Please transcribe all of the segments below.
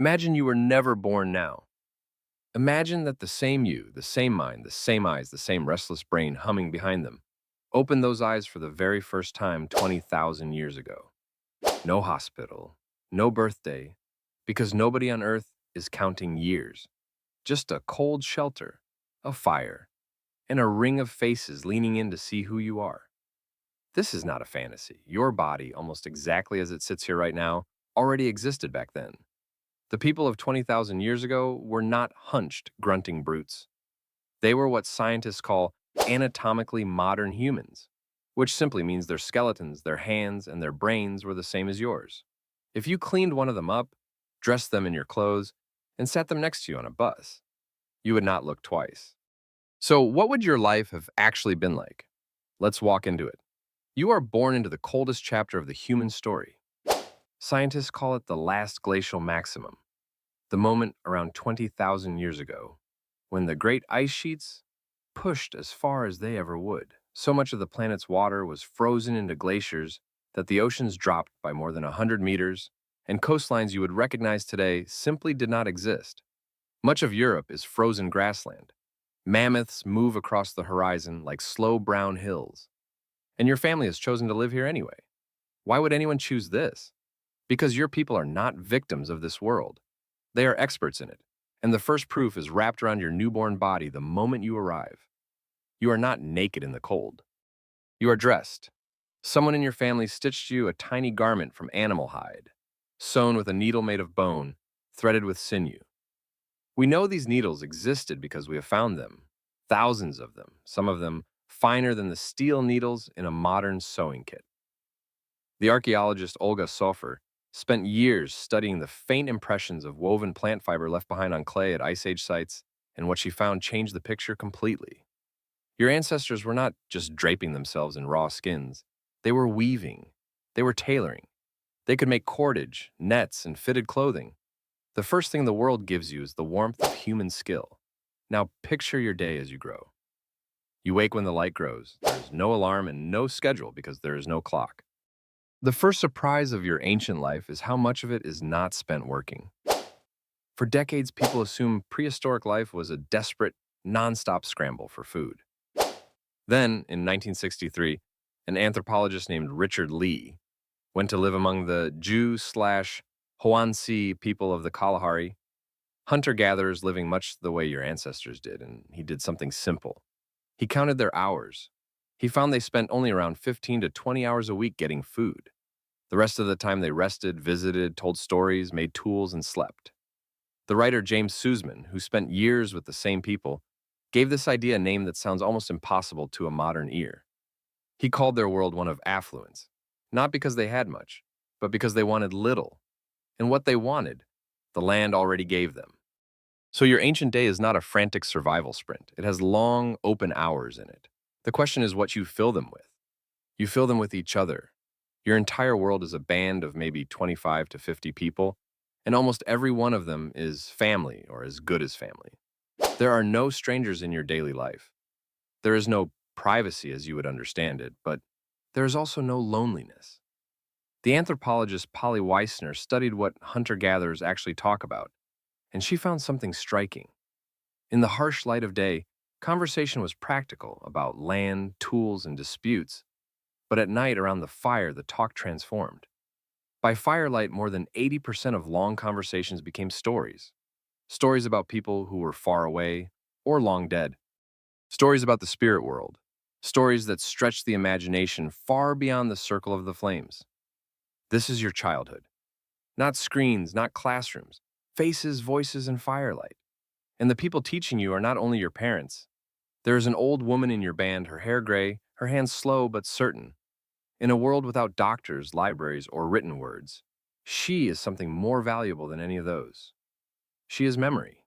Imagine you were never born now. Imagine that the same you, the same mind, the same eyes, the same restless brain humming behind them, opened those eyes for the very first time 20,000 years ago. No hospital, no birthday, because nobody on earth is counting years. Just a cold shelter, a fire, and a ring of faces leaning in to see who you are. This is not a fantasy. Your body, almost exactly as it sits here right now, already existed back then. The people of 20,000 years ago were not hunched, grunting brutes. They were what scientists call anatomically modern humans, which simply means their skeletons, their hands, and their brains were the same as yours. If you cleaned one of them up, dressed them in your clothes, and sat them next to you on a bus, you would not look twice. So, what would your life have actually been like? Let's walk into it. You are born into the coldest chapter of the human story. Scientists call it the last glacial maximum, the moment around 20,000 years ago, when the great ice sheets pushed as far as they ever would. So much of the planet's water was frozen into glaciers that the oceans dropped by more than 100 meters, and coastlines you would recognize today simply did not exist. Much of Europe is frozen grassland. Mammoths move across the horizon like slow brown hills. And your family has chosen to live here anyway. Why would anyone choose this? Because your people are not victims of this world. They are experts in it. And the first proof is wrapped around your newborn body the moment you arrive. You are not naked in the cold. You are dressed. Someone in your family stitched you a tiny garment from animal hide, sewn with a needle made of bone, threaded with sinew. We know these needles existed because we have found them, thousands of them, some of them finer than the steel needles in a modern sewing kit. The archaeologist Olga Sofer spent years studying the faint impressions of woven plant fiber left behind on clay at Ice Age sites, and what she found changed the picture completely. Your ancestors were not just draping themselves in raw skins. They were weaving. They were tailoring. They could make cordage, nets, and fitted clothing. The first thing the world gives you is the warmth of human skill. Now picture your day as you grow. You wake when the light grows. There's no alarm and no schedule because there is no clock. The first surprise of your ancient life is how much of it is not spent working. For decades, people assumed prehistoric life was a desperate, nonstop scramble for food. Then, in 1963, an anthropologist named Richard Lee went to live among the Jew/Hoansi people of the Kalahari, hunter-gatherers living much the way your ancestors did, and he did something simple. He counted their hours. He found they spent only around 15 to 20 hours a week getting food. The rest of the time they rested, visited, told stories, made tools, and slept. The writer James Sussman, who spent years with the same people, gave this idea a name that sounds almost impossible to a modern ear. He called their world one of affluence, not because they had much, but because they wanted little. And what they wanted, the land already gave them. So your ancient day is not a frantic survival sprint. It has long, open hours in it. The question is what you fill them with. You fill them with each other. Your entire world is a band of maybe 25 to 50 people, and almost every one of them is family or as good as family. There are no strangers in your daily life. There is no privacy as you would understand it, but there is also no loneliness. The anthropologist Polly Weissner studied what hunter-gatherers actually talk about, and she found something striking. In the harsh light of day, conversation was practical about land, tools, and disputes, but at night around the fire, the talk transformed. By firelight, more than 80% of long conversations became stories. Stories about people who were far away or long dead. Stories about the spirit world. Stories that stretched the imagination far beyond the circle of the flames. This is your childhood. Not screens, not classrooms. Faces, voices, and firelight. And the people teaching you are not only your parents. There is an old woman in your band, her hair gray, her hands slow but certain. In a world without doctors, libraries, or written words, she is something more valuable than any of those. She is memory.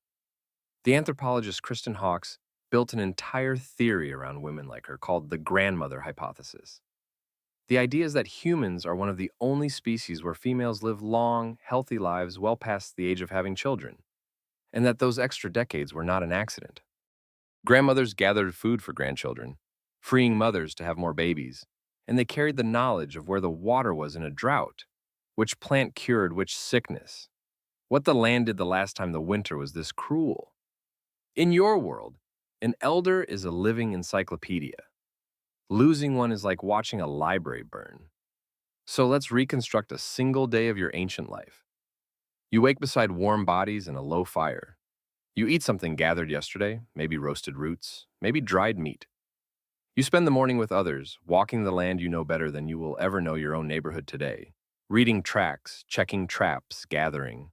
The anthropologist Kristen Hawkes built an entire theory around women like her called the grandmother hypothesis. The idea is that humans are one of the only species where females live long, healthy lives well past the age of having children, and that those extra decades were not an accident. Grandmothers gathered food for grandchildren, freeing mothers to have more babies, and they carried the knowledge of where the water was in a drought, which plant cured which sickness. What the land did the last time the winter was this cruel. In your world, an elder is a living encyclopedia. Losing one is like watching a library burn. So let's reconstruct a single day of your ancient life. You wake beside warm bodies and a low fire. You eat something gathered yesterday, maybe roasted roots, maybe dried meat. You spend the morning with others, walking the land you know better than you will ever know your own neighborhood today, reading tracks, checking traps, gathering.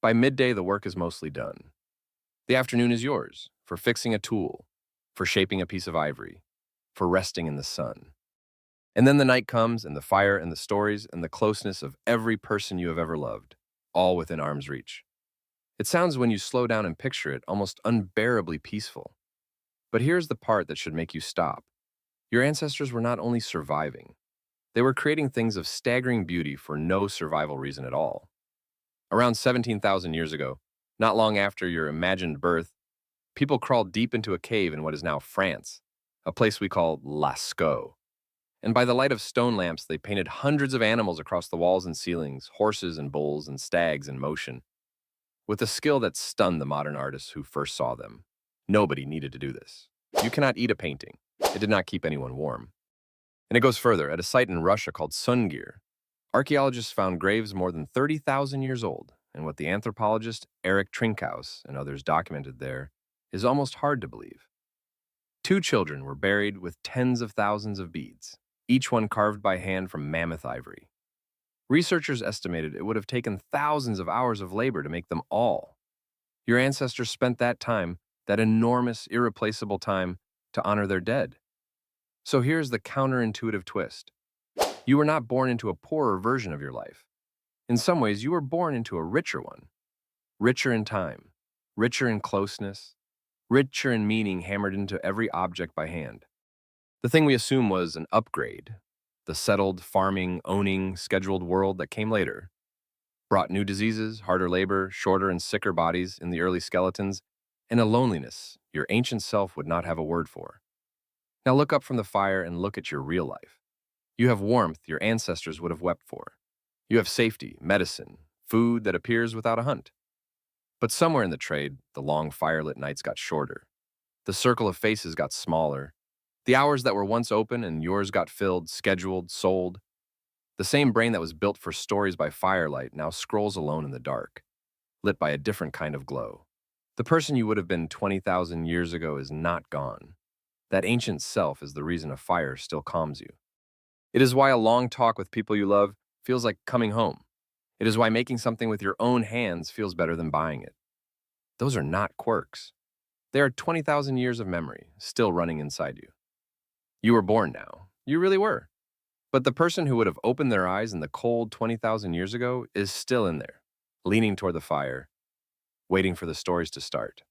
By midday, the work is mostly done. The afternoon is yours for fixing a tool, for shaping a piece of ivory, for resting in the sun. And then the night comes, and the fire and the stories and the closeness of every person you have ever loved, all within arm's reach. It sounds, when you slow down and picture it, almost unbearably peaceful. But here's the part that should make you stop. Your ancestors were not only surviving, they were creating things of staggering beauty for no survival reason at all. Around 17,000 years ago, not long after your imagined birth, people crawled deep into a cave in what is now France, a place we call Lascaux. And by the light of stone lamps, they painted hundreds of animals across the walls and ceilings, horses and bulls and stags in motion, with a skill that stunned the modern artists who first saw them. Nobody needed to do this. You cannot eat a painting. It did not keep anyone warm. And it goes further. At a site in Russia called Sungir, archaeologists found graves more than 30,000 years old, and what the anthropologist Eric Trinkhaus and others documented there is almost hard to believe. 2 children were buried with tens of thousands of beads, each one carved by hand from mammoth ivory. Researchers estimated it would have taken thousands of hours of labor to make them all. Your ancestors spent that time, that enormous, irreplaceable time, to honor their dead. So here's the counterintuitive twist. You were not born into a poorer version of your life. In some ways, you were born into a richer one. Richer in time, richer in closeness, richer in meaning hammered into every object by hand. The thing we assume was an upgrade, the settled, farming, owning, scheduled world that came later, brought new diseases, harder labor, shorter and sicker bodies in the early skeletons, and a loneliness your ancient self would not have a word for. Now look up from the fire and look at your real life. You have warmth your ancestors would have wept for. You have safety, medicine, food that appears without a hunt. But somewhere in the trade, the long firelit nights got shorter. The circle of faces got smaller. The hours that were once open and yours got filled, scheduled, sold. The same brain that was built for stories by firelight now scrolls alone in the dark, lit by a different kind of glow. The person you would have been 20,000 years ago is not gone. That ancient self is the reason a fire still calms you. It is why a long talk with people you love feels like coming home. It is why making something with your own hands feels better than buying it. Those are not quirks. They are 20,000 years of memory, still running inside you. You were born now. You really were. But the person who would have opened their eyes in the cold 20,000 years ago is still in there, leaning toward the fire, waiting for the stories to start.